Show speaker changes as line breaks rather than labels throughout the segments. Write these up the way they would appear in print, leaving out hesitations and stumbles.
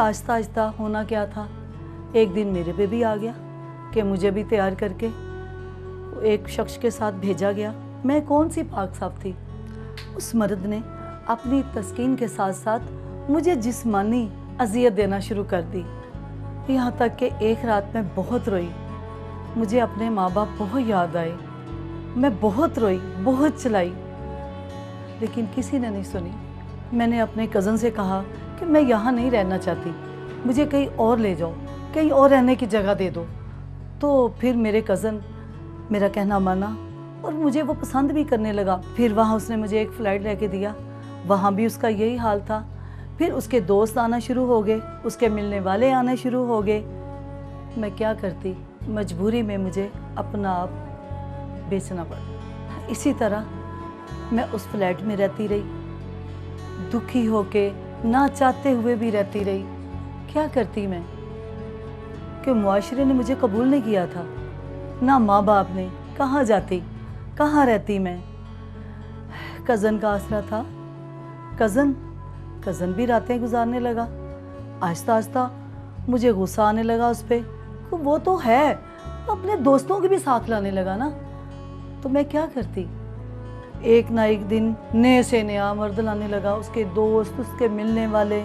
आहिस्ता आहिस्ता होना क्या था, एक दिन मेरे पे भी आ गया कि मुझे भी तैयार करके एक शख्स के साथ भेजा गया। मैं कौन सी पाक साफ थी। उस मर्द ने अपनी तस्कीन के साथ साथ मुझे जिस्मानी अजियत देना शुरू कर दी। यहाँ तक कि एक रात में बहुत रोई। मुझे अपने माँ बाप बहुत याद आए। मैं बहुत रोई, बहुत चिल्लाई, लेकिन किसी ने नहीं सुनी। मैंने अपने कज़न से कहा कि मैं यहाँ नहीं रहना चाहती, मुझे कहीं और ले जाओ, कहीं और रहने की जगह दे दो। तो फिर मेरे कज़न मेरा कहना माना और मुझे वो पसंद भी करने लगा। फिर वहाँ उसने मुझे एक फ़्लाइट लेके दिया, वहाँ भी उसका यही हाल था। फिर उसके दोस्त आना शुरू हो गए, उसके मिलने वाले आने शुरू हो गए। मैं क्या करती, मजबूरी में मुझे अपना आप बेचना पड़ा। इसी तरह मैं उस फ्लैट में रहती रही, दुखी होके, ना चाहते हुए भी रहती रही। क्या करती मैं कि मुआशरे ने मुझे कबूल नहीं किया था, ना माँ बाप ने। कहाँ जाती, कहाँ रहती मैं। कज़न का आसरा था। कज़न भी रातें गुजारने लगा। आहिस्ता आहिस्ता मुझे गुस्सा आने लगा उस पर। वो तो है, अपने दोस्तों के भी साथ लाने लगा ना। तो मैं क्या करती, एक ना एक दिन नए से नया मर्द लाने लगा, उसके दोस्त, उसके मिलने वाले,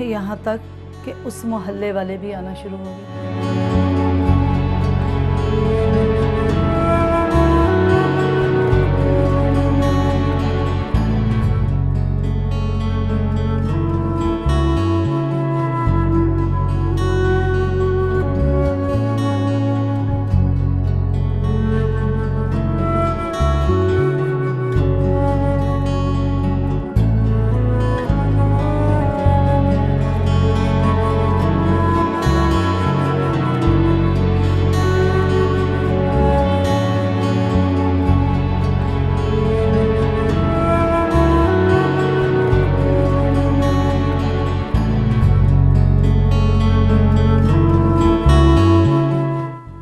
यहाँ तक कि उस मोहल्ले वाले भी आना शुरू हो गए।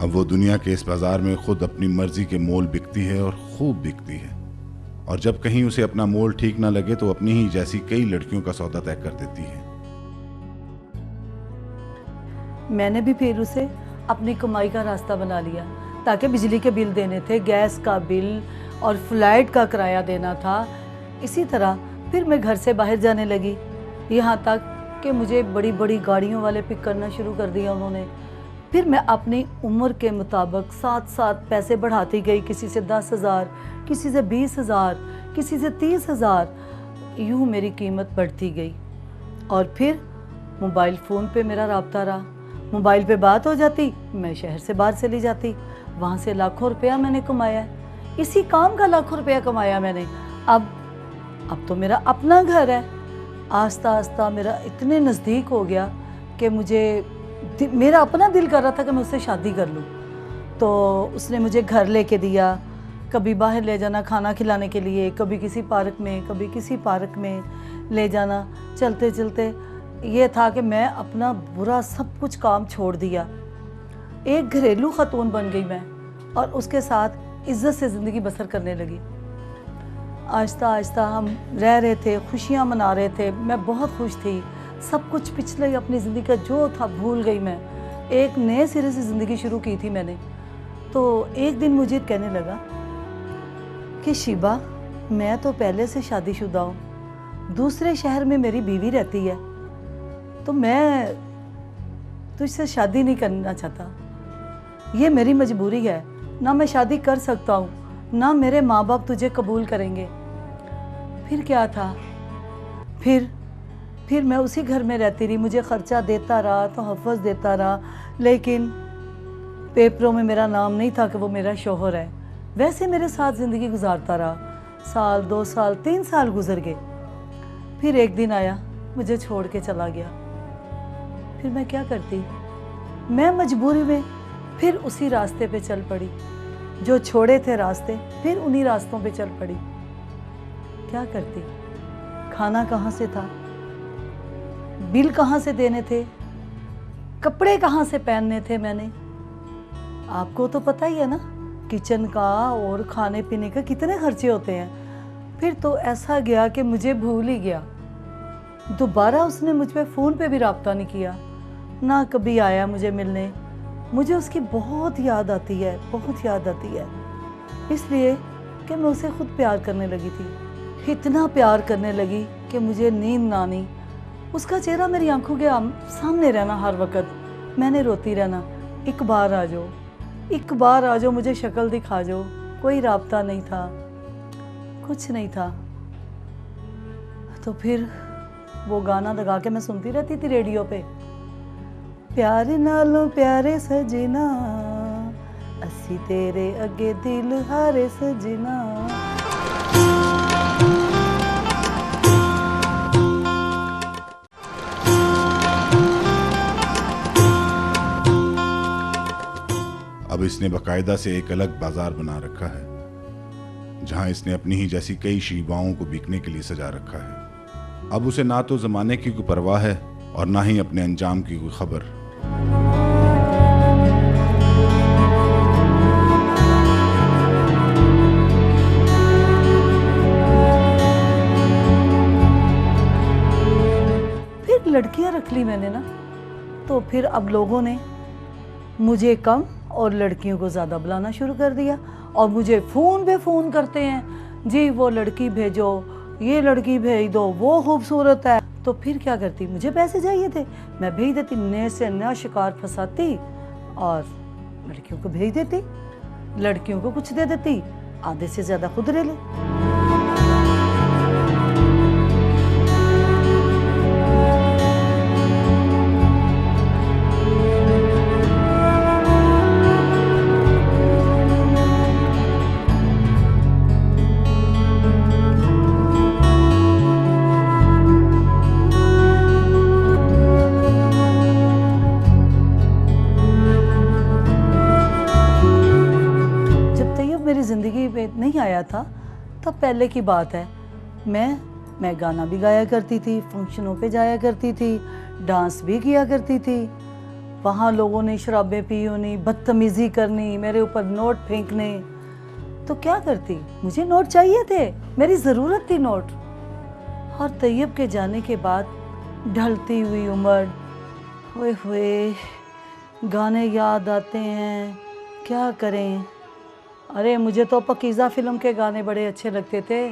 वो दुनिया के इस बाजार में खुद अपनी मर्जी के मोल बिकती है और खूब बिकती है। और जब कहीं उसे अपना मोल ठीक ना लगे तो अपनी ही जैसी कई लड़कियों का सौदा तय कर देती है।
मैंने भी फिर उसे अपनी कमाई का रास्ता बना लिया, ताकि बिजली के बिल देने थे, गैस का बिल और फ्लाइट का किराया देना था। इसी तरह फिर मैं घर से बाहर जाने लगी, यहाँ तक कि मुझे बड़ी बड़ी गाड़ियों वाले पिक करना शुरू कर दिया उन्होंने। फिर मैं अपनी उम्र के मुताबिक साथ साथ पैसे बढ़ाती गई, किसी से 10,000, किसी से 20,000, किसी से 30,000। यूँ मेरी कीमत बढ़ती गई। और फिर मोबाइल फ़ोन पे मेरा राब्ता रहा। मोबाइल पे बात हो जाती, मैं शहर से बाहर चली जाती, वहाँ से लाखों रुपया मैंने कमाया। इसी काम का लाखों रुपया कमाया मैंने। अब तो मेरा अपना घर है। आस्ता आस्ता मेरा इतने नज़दीक हो गया कि मेरा अपना दिल कर रहा था कि मैं उससे शादी कर लूँ। तो उसने मुझे घर लेके दिया, कभी बाहर ले जाना खाना खिलाने के लिए, कभी किसी पार्क में, कभी किसी पार्क में ले जाना। चलते चलते ये था कि मैं अपना बुरा सब कुछ काम छोड़ दिया। एक घरेलू खातून बन गई मैं और उसके साथ इज़्ज़त से ज़िंदगी बसर करने लगी। आहिस्ता आहिस्ता हम रह रहे थे, खुशियाँ मना रहे थे। मैं बहुत खुश थी। सब कुछ पिछले अपनी ज़िंदगी का जो था भूल गई मैं। एक नए सिरे से ज़िंदगी शुरू की थी मैंने। तो एक दिन मुझे कहने लगा कि शिबा, मैं तो पहले से शादीशुदा हूँ, दूसरे शहर में मेरी बीवी रहती है, तो मैं तुझसे शादी नहीं करना चाहता। ये मेरी मजबूरी है, ना मैं शादी कर सकता हूँ, ना मेरे माँ बाप तुझे कबूल करेंगे। फिर क्या था, फिर मैं उसी घर में रहती रही। मुझे ख़र्चा देता रहा, तोहफ़्फ़ुज़ देता रहा, लेकिन पेपरों में मेरा नाम नहीं था कि वो मेरा शौहर है। वैसे मेरे साथ ज़िंदगी गुजारता रहा। साल, 2 साल, 3 साल गुजर गए। फिर एक दिन आया, मुझे छोड़ के चला गया। फिर मैं क्या करती, मैं मजबूरी में फिर उसी रास्ते पे चल पड़ी। जो छोड़े थे रास्ते, फिर उन्हीं रास्तों पे चल पड़ी। क्या करती, खाना कहाँ से था, बिल कहाँ से देने थे, कपड़े कहाँ से पहनने थे मैंने। आपको तो पता ही है ना, किचन का और खाने पीने का कितने खर्चे होते हैं। फिर तो ऐसा गया कि मुझे भूल ही गया। दोबारा उसने मुझ पे फ़ोन पे भी रब्ता नहीं किया, ना कभी आया मुझे मिलने। मुझे उसकी बहुत याद आती है, बहुत याद आती है, इसलिए कि मैं उसे खुद प्यार करने लगी थी। इतना प्यार करने लगी कि मुझे नींद ना आनी, उसका चेहरा मेरी आंखों के सामने रहना हर वक्त। मैंने रोती रहना, एक बार आ जाओ, एक बार आ जाओ, मुझे शक्ल दिखा जाओ। कोई राब्ता नहीं था, कुछ नहीं था। तो फिर वो गाना लगा के मैं सुनती रहती थी रेडियो पे, प्यारे नालों प्यारे सजना, असी तेरे अगे दिल हारे सजना।
अब इसने बाकायदा से एक अलग बाजार बना रखा है, जहां इसने अपनी ही जैसी कई शीबाओं को बिकने के लिए सजा रखा है। अब उसे ना तो जमाने की कोई परवाह है और ना ही अपने अंजाम की कोई खबर।
फिर लड़कियां रख ली मैंने ना, तो फिर अब लोगों ने मुझे कम और लड़कियों को ज़्यादा बुलाना शुरू कर दिया, और मुझे फ़ोन पे फ़ोन करते हैं, जी वो लड़की भेजो, ये लड़की भेज दो, वो खूबसूरत है। तो फिर क्या करती, मुझे पैसे चाहिए थे, मैं भेज देती, नए से नया शिकार फंसाती और लड़कियों को भेज देती, लड़कियों को कुछ दे देती, आधे से ज़्यादा खुद ले ले। मेरी ज़िंदगी में नहीं आया था तब पहले की बात है, मैं गाना भी गाया करती थी, फंक्शनों पे जाया करती थी, डांस भी किया करती थी। वहाँ लोगों ने शराबें पी होनी, बदतमीज़ी करनी, मेरे ऊपर नोट फेंकने। तो क्या करती, मुझे नोट चाहिए थे, मेरी ज़रूरत थी नोट। और तैयब के जाने के बाद ढलती हुई उम्र, होए होए गाने याद आते हैं, क्या करें। अरे मुझे तो पकीज़ा फिल्म के गाने बड़े अच्छे लगते थे।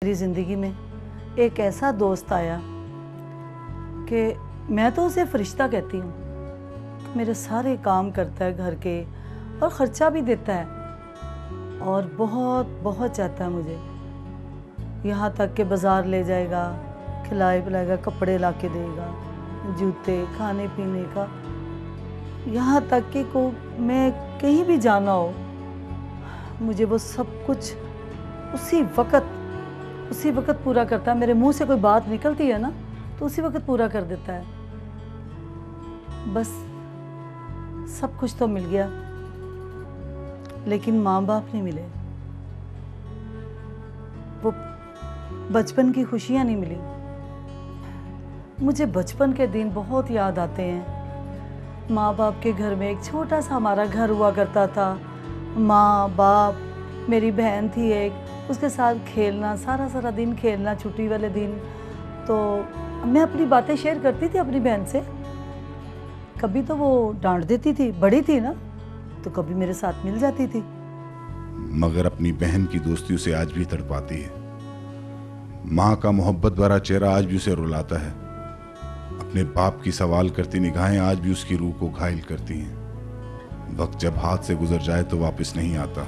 मेरी ज़िंदगी में एक ऐसा दोस्त आया कि मैं तो उसे फरिश्ता कहती हूँ। मेरे सारे काम करता है घर के और ख़र्चा भी देता है और बहुत बहुत चाहता है मुझे। यहाँ तक कि बाज़ार ले जाएगा, खिलाए पिलाएगा, कपड़े ला के देगा, जूते, खाने पीने का। यहाँ तक कि को मैं कहीं भी जाना हो, मुझे वो सब कुछ उसी वक्त पूरा करता है। मेरे मुंह से कोई बात निकलती है ना, तो उसी वक्त पूरा कर देता है। बस सब कुछ तो मिल गया, लेकिन माँ बाप नहीं मिले, वो बचपन की खुशियाँ नहीं मिली। मुझे बचपन के दिन बहुत याद आते हैं। माँ बाप के घर में एक छोटा सा हमारा घर हुआ करता था। माँ बाप, मेरी बहन थी एक, उसके साथ खेलना, सारा दिन खेलना छुट्टी वाले दिन। तो मैं अपनी बातें शेयर करती थी अपनी बहन से। कभी तो वो डांट देती थी, बड़ी थी ना, तो कभी मेरे साथ मिल जाती थी।
मगर अपनी बहन की दोस्ती उसे आज भी तड़पाती है। माँ का मोहब्बत भरा चेहरा आज भी उसे रुलाता है। अपने बाप की सवाल करती निगाहें आज भी उसकी रूह को घायल करती हैं। वक्त जब हाथ से गुजर जाए तो वापस नहीं आता।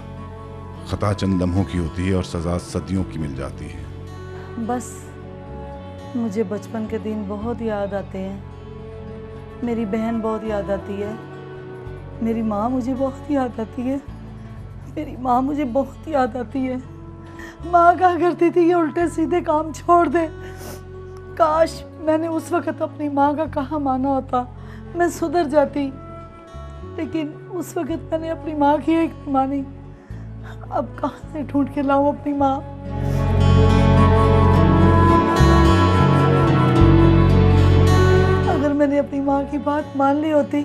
खता चंद लम्हों की होती है और सजा सदियों की मिल जाती है।
बस मुझे बचपन के दिन बहुत याद आते हैं। मेरी बहन बहुत याद आती है। मेरी माँ मुझे बहुत याद आती है। मेरी माँ मुझे बहुत याद आती है। माँ कहा करती थी ये उल्टे सीधे काम छोड़ दे। काश मैंने उस वक़्त अपनी माँ का कहा माना होता, मैं सुधर जाती। लेकिन उस वक़्त मैंने अपनी माँ की एक नहीं मानी। अब कहाँ से ढूंढ के लाऊं अपनी माँ? अगर मैंने अपनी माँ की बात मान ली होती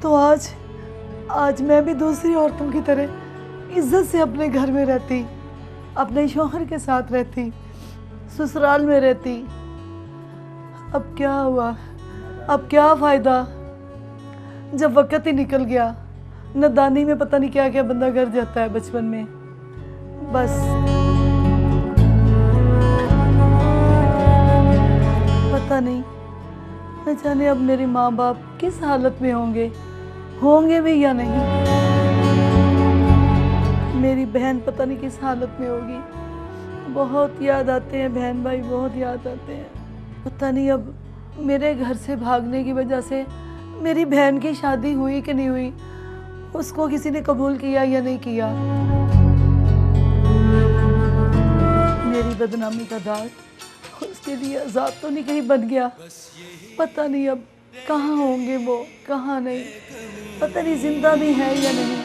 तो आज मैं भी दूसरी औरतों की तरह इज्जत से अपने घर में रहती, अपने शौहर के साथ रहती, ससुराल में रहती। अब क्या हुआ? अब क्या फ़ायदा जब वक़्त ही निकल गया। नादानी में पता नहीं क्या क्या बंदा कर जाता है बचपन में। बस पता नहीं, न जाने अब मेरे माँ बाप किस हालत में होंगे भी या नहीं। मेरी बहन पता नहीं किस हालत में होगी। बहुत याद आते हैं बहन भाई, बहुत याद आते हैं। पता नहीं अब मेरे घर से भागने की वजह से मेरी बहन की शादी हुई कि नहीं हुई, उसको किसी ने कबूल किया या नहीं किया। मेरी बदनामी का दाग उसके लिए अजाब तो नहीं कहीं बन गया। पता नहीं अब कहाँ होंगे वो, कहाँ नहीं। पता नहीं जिंदा भी है या नहीं।